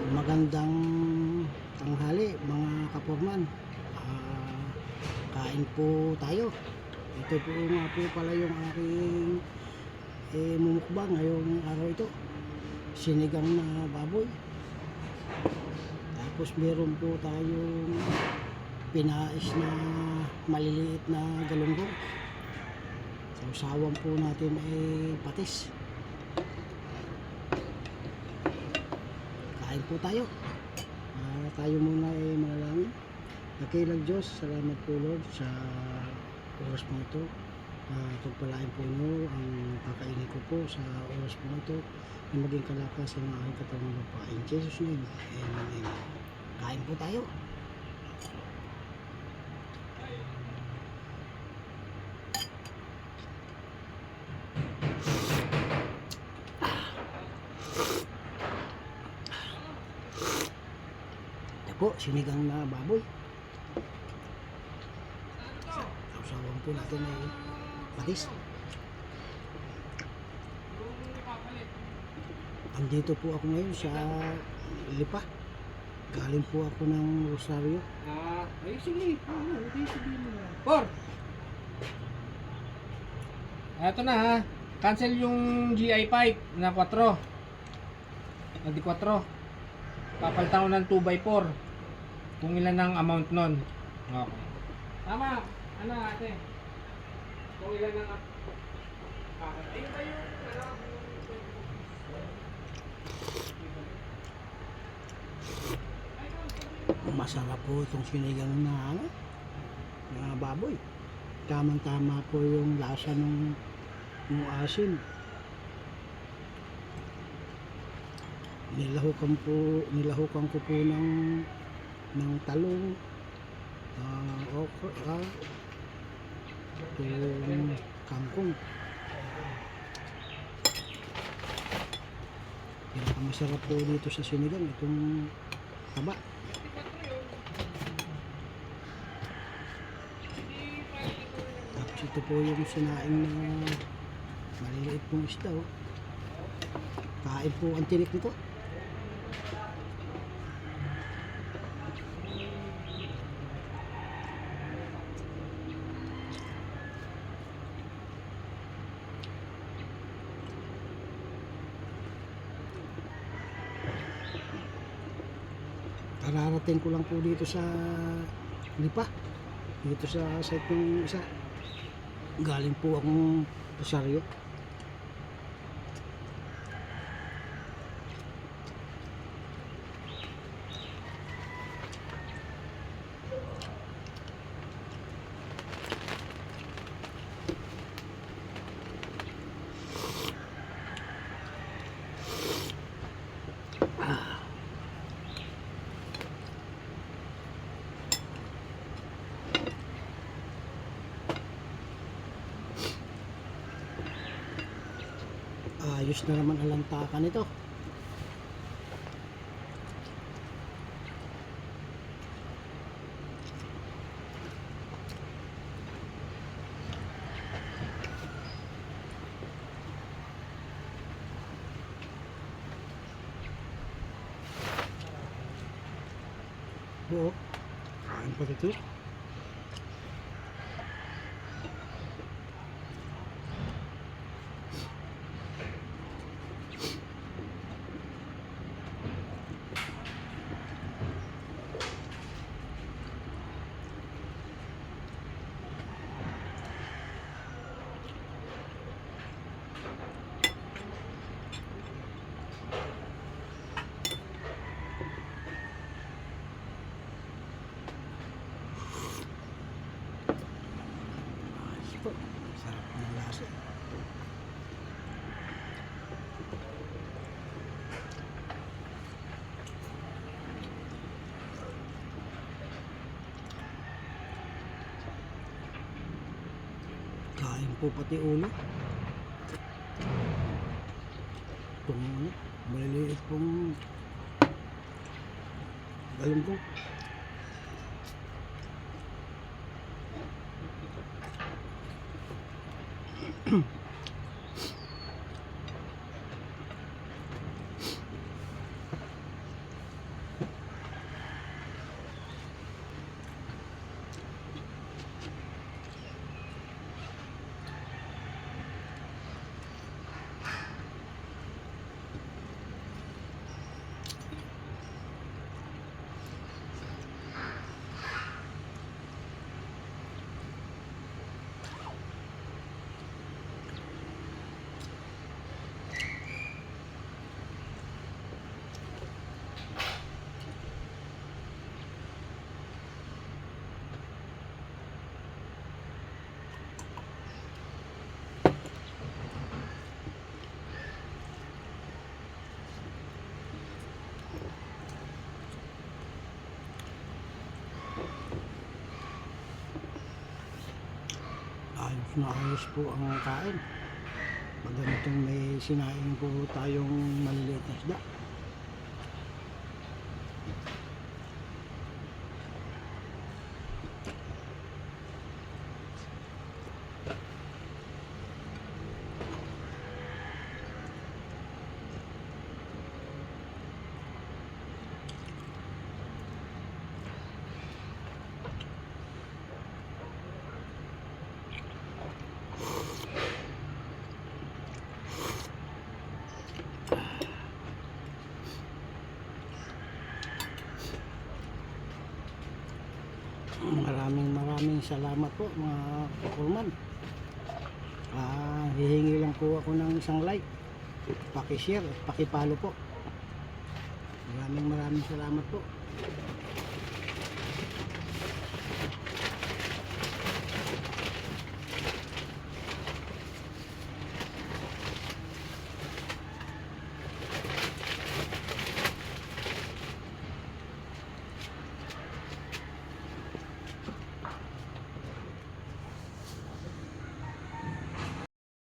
Magandang tanghali mga kaporman. Ah, Kain po tayo. Ito po nga po pala yung aking mumukbang ngayong araw ito. Sinigang na baboy. Tapos meron po tayong pinais na maliliit na galunggong. Sausawan po natin patis. Kain po tayo. Tayo muna manalangin. Dakilang Diyos, salamat po Lord sa oras po ito. Pagpalain po nyo ang kakainin ko po sa oras po ito na maging kalakas sa mga aking katawang lupa. In Jesus name, amen. Kain po tayo. Ito po, sinigang na baboy. Sausawan po natin patis. Andito po ako ngayon sa Lipa. Galing po ako ng Rosario. Ay sige. Hindi sabihin mo na. Por! Eto na ha. Cancel yung GI pipe na 4. Hindi 4. Papalitan ko ng 2x4. Kung ilan ang amount nun. Okay. Tama. Ano ate? Kung ilan ang ayun ba yung Masarap po itong sinigang na baboy. Tamang-tama po yung lasa ng asin. Nilahukan ko po ng talong, okra, yung kangkong. Pinakamasarap po dito sa sinigang itong taba. Tapos ito po yung sinaing na maliliit pong isda. Kain po ang tinik nito. Kararating ko lang po dito sa Lipa. Dito sa site ng isa. Galing po akong Rosario. Ayos na naman ang lantakan nito. Buo. Kain pa dito. Sarap ng lasa. Kain po pati ulo. Itong maliliit pong galunggong. na ayos po ang kain. Pag ganitong may sinaing po tayong maliliit na isda. Maraming salamat po mga kakulman. Hihingi lang po ako ng isang like, paki-share at paki-follow po. Maraming salamat po.